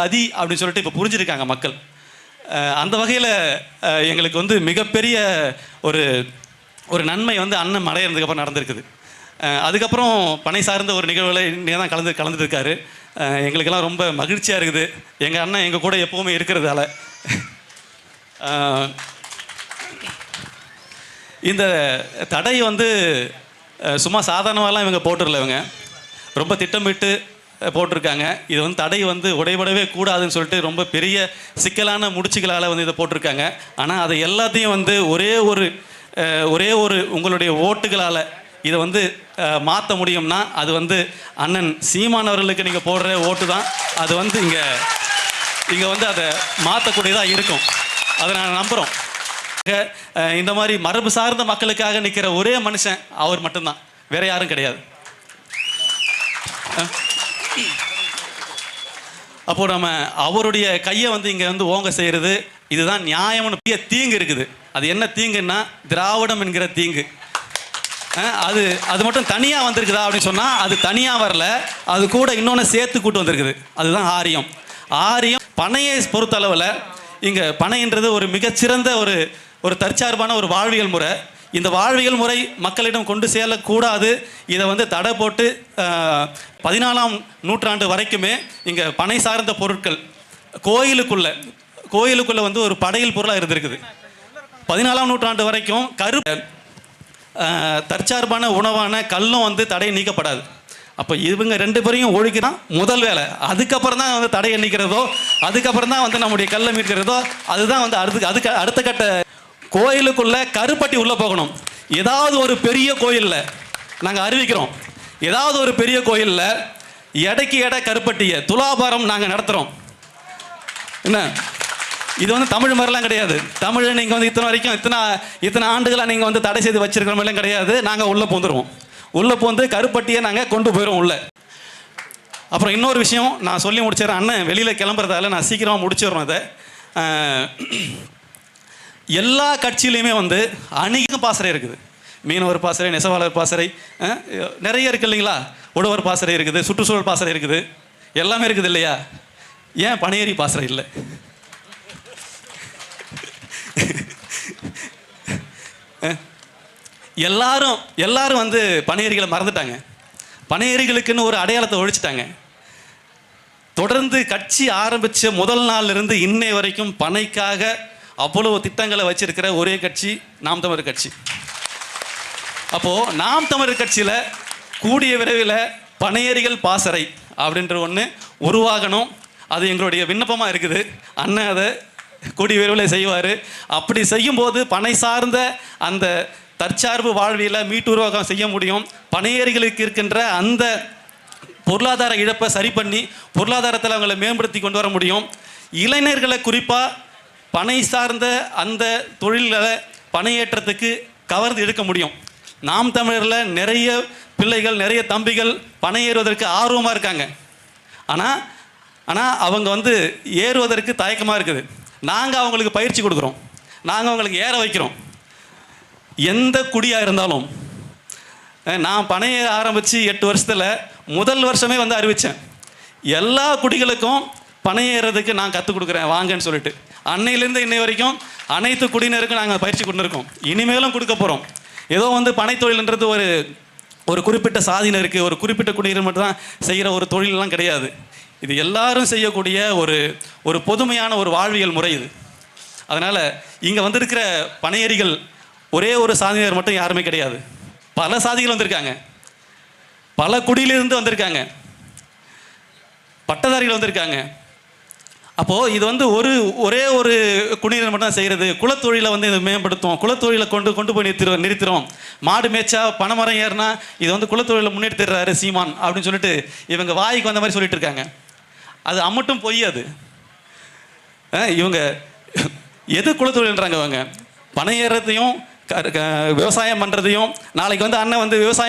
அதி அப்படின்னு சொல்லிட்டு இப்போ புரிஞ்சிருக்காங்க மக்கள். அந்த வகையில் எங்களுக்கு வந்து மிகப்பெரிய ஒரு ஒரு நன்மை வந்து அண்ணன் அடையிறதுக்கப்புறம் நடந்திருக்குது. அதுக்கப்புறம் பனை சார்ந்த ஒரு நிகழ்வுகளை இன்னும் தான் கலந்துட்டு இருக்காரு. எங்களுக்கெல்லாம் ரொம்ப மகிழ்ச்சியாக இருக்குது. எங்கள் அண்ணன் எங்கள் கூட எப்போவுமே இருக்கிறதால. இந்த தடை வந்து சும்மா சாதாரணமாகலாம் இவங்க போட்டுடல. இவங்க ரொம்ப திட்டமிட்டு போட்டிருக்காங்க. இது வந்து தடை வந்து உடைபடவே கூடாதுன்னு சொல்லிட்டு ரொம்ப பெரிய சிக்கலான முடிச்சுகளால் வந்து இதை போட்டிருக்காங்க. ஆனால் அதை எல்லாத்தையும் வந்து ஒரே ஒரு உங்களுடைய ஓட்டுகளால் இதை வந்து மாற்ற முடியும்னா அது வந்து அண்ணன் சீமான் அவர்களுக்கு நீங்கள் போடுற ஓட்டு தான். அது வந்து இங்கே வந்து அதை மாற்றக்கூடியதாக இருக்கும். அதை நான் நம்புகிறோம். இந்த மாதிரி மரபு சார்ந்த மக்களுக்காக நிற்கிற ஒரே மனுஷன் அவர் மட்டும்தான், வேற யாரும் கிடையாது. அப்போ நம்ம அவருடைய கையை வந்து இங்கே வந்து ஓங்க செய்கிறது இதுதான் நியாயம்னு பெரிய தீங்கு இருக்குது. அது என்ன தீங்குன்னா திராவிடம் என்கிற தீங்கு. அது மட்டும் தனியாக வந்திருக்குதா அப்படின்னு சொன்னால் அது தனியாக வரல, அது கூட இன்னொன்று சேர்த்து கூட்டு வந்திருக்குது. அதுதான் ஆரியம். பனையை பொறுத்தளவில் இங்கே பனைன்றது ஒரு மிகச்சிறந்த ஒரு தற்சார்பான ஒரு வாழ்வியல் முறை. இந்த வாழ்வியல் முறை மக்களிடம் கொண்டு செல்லக்கூடாது. இதை வந்து தடை போட்டு 14ஆம் நூற்றாண்டு வரைக்குமே இங்கே பனை சார்ந்த பொருட்கள் கோயிலுக்குள்ளே வந்து ஒரு படையல் பொருளாக இருந்திருக்குது. 14ஆம் நூற்றாண்டு வரைக்கும் தற்சார்பான உணவான கல்லும் வந்து தடை நீக்கப்படாது. அப்போ இவங்க 2 பேரையும் ஒழிக்கிறான் முதல் வேலை. அதுக்கப்புறம் தான் வந்து தடையை நீக்கிறதோ, அதுக்கப்புறம் தான் வந்து நம்முடைய கல்லை மீட்கிறதோ, அதுதான் வந்து அடுத்த கட்ட. கோயிலுக்குள்ள கருப்பட்டி உள்ளே போகணும். ஏதாவது ஒரு பெரிய கோயிலில் நாங்கள் அறிவிக்கிறோம், ஏதாவது ஒரு பெரிய கோயிலில் எடைக்கு எடை கருப்பட்டியை துலாபாரம் நாங்கள் நடத்துகிறோம். என்ன இது வந்து தமிழ் மாதிரிலாம் கிடையாது. தமிழ் நீங்கள் வந்து இத்தனை ஆண்டுகளாக நீங்கள் வந்து தடை செய்து வச்சிருக்கிற மாதிரிலாம் கிடையாது. நாங்கள் உள்ளே பூந்துருவோம். உள்ளே பூந்து கருப்பட்டியை நாங்கள் கொண்டு போயிடுவோம் உள்ளே. அப்புறம் இன்னொரு விஷயம் நான் சொல்லி முடிச்சிடறேன். அண்ணன் வெளியில் கிளம்புறதால நான் சீக்கிரமாக முடிச்சிடுறோம். அதை எல்லா கட்சியிலையுமே வந்து அணிக்கும் பாசறை இருக்குது. மீனவர் பாசறை, நெசவாளர் பாசறை நிறைய இருக்குது இல்லைங்களா? உழவர் பாசறை இருக்குது, சுற்றுச்சூழல் பாசறை இருக்குது, எல்லாமே இருக்குது இல்லையா? ஏன் பனையேறி பாசறை இல்லை? எல்லாரும் வந்து பனையேறிகளை மறந்துட்டாங்க. பனையேறிகளுக்குன்னு ஒரு அடையாளத்தை ஒழிச்சிட்டாங்க. தொடர்ந்து கட்சி ஆரம்பித்த முதல் நாளிலிருந்து இன்னை வரைக்கும் பனைக்காக அவ்வளவு திட்டங்களை வச்சிருக்கிற ஒரே கட்சி நாம் தமிழர் கட்சி. அப்போது நாம் தமிழர் கட்சியில் கூடிய விரைவில் பனையேறிகள் பாசறை அப்படின்ற ஒன்று உருவாகணும். அது எங்களுடைய விண்ணப்பமாக இருக்குது. அண்ணன் அதை கூடிய விரைவில் செய்வார். அப்படி செய்யும்போது பனை சார்ந்த அந்த தற்சார்பு வாழ்வியலை மீட்டுருவாக்கம் செய்ய முடியும். பனையேறிகளுக்கு இருக்கின்ற அந்த பொருளாதார இழப்பை சரி பண்ணி பொருளாதாரத்தில் அவங்களை மேம்படுத்தி கொண்டு வர முடியும். இளைஞர்களை குறிப்பாக பனை சார்ந்த அந்த தொழில்களை பனையேற்றத்துக்கு கவர்ந்து எடுக்க முடியும். நாம் தமிழரில் நிறைய பிள்ளைகள், நிறைய தம்பிகள் பனை ஏறுவதற்கு ஆர்வமாக இருக்காங்க. ஆனால் அவங்க வந்து ஏறுவதற்கு தயக்கமாக இருக்குது. நாங்கள் அவங்களுக்கு பயிற்சி கொடுக்குறோம், நாங்கள் அவங்களுக்கு ஏற வைக்கிறோம். எந்த குடியாக இருந்தாலும் நான் பனையை ஆரம்பித்து 8 வருஷத்தில் முதல் வருஷமே வந்து அறிவித்தேன், எல்லா குடிகளுக்கும் பனை ஏறுறதுக்கு நான் கற்றுக் கொடுக்குறேன் வாங்கன்னு சொல்லிட்டு. அன்னையிலேருந்து இன்னை வரைக்கும் அனைத்து குடியினருக்கும் நாங்கள் பயிற்சி கொடுத்துருக்கோம், இனிமேலும் கொடுக்க போகிறோம். ஏதோ வந்து பனை தொழில்ன்றது ஒரு குறிப்பிட்ட சாதியினருக்கு, ஒரு குறிப்பிட்ட குடியினர் மட்டும் தான் செய்கிற ஒரு தொழிலெலாம் கிடையாது. இது எல்லாரும் செய்யக்கூடிய ஒரு பொதுமையான ஒரு வாழ்வியல் முறை இது. அதனால் இங்கே வந்திருக்கிற பனையேறிகள் ஒரே ஒரு சாதியினர் மட்டும் யாருமே கிடையாது. பல சாதிகள் வந்திருக்காங்க, பல குடியிலிருந்து வந்திருக்காங்க, பட்டதாரிகள் வந்திருக்காங்க. அப்போது இது வந்து ஒரே ஒரு குடியினர் மட்டும் தான் செய்கிறது. குலத்தொழிலை வந்து இதை மேம்படுத்தும், குலத்தொழிலை கொண்டு போய் நிறுத்துகிறோம். மாடு மேய்ச்சா பனைமரம் ஏறினா இது வந்து குலத்தொழிலை முன்னெடுத்துடுறாரு சீமான் அப்படின்னு சொல்லிட்டு இவங்க வாய்க்கு வந்த மாதிரி சொல்லிட்டு இருக்காங்க. அது அம்மட்டும் பொய். அது இவங்க எது குலத்தொழில்ன்றாங்க? அவங்க பனை ஏறுறதையும் விவசாயம் பண்ணுறதையும், நாளைக்கு வந்து அண்ணன் வந்து விவசாயம்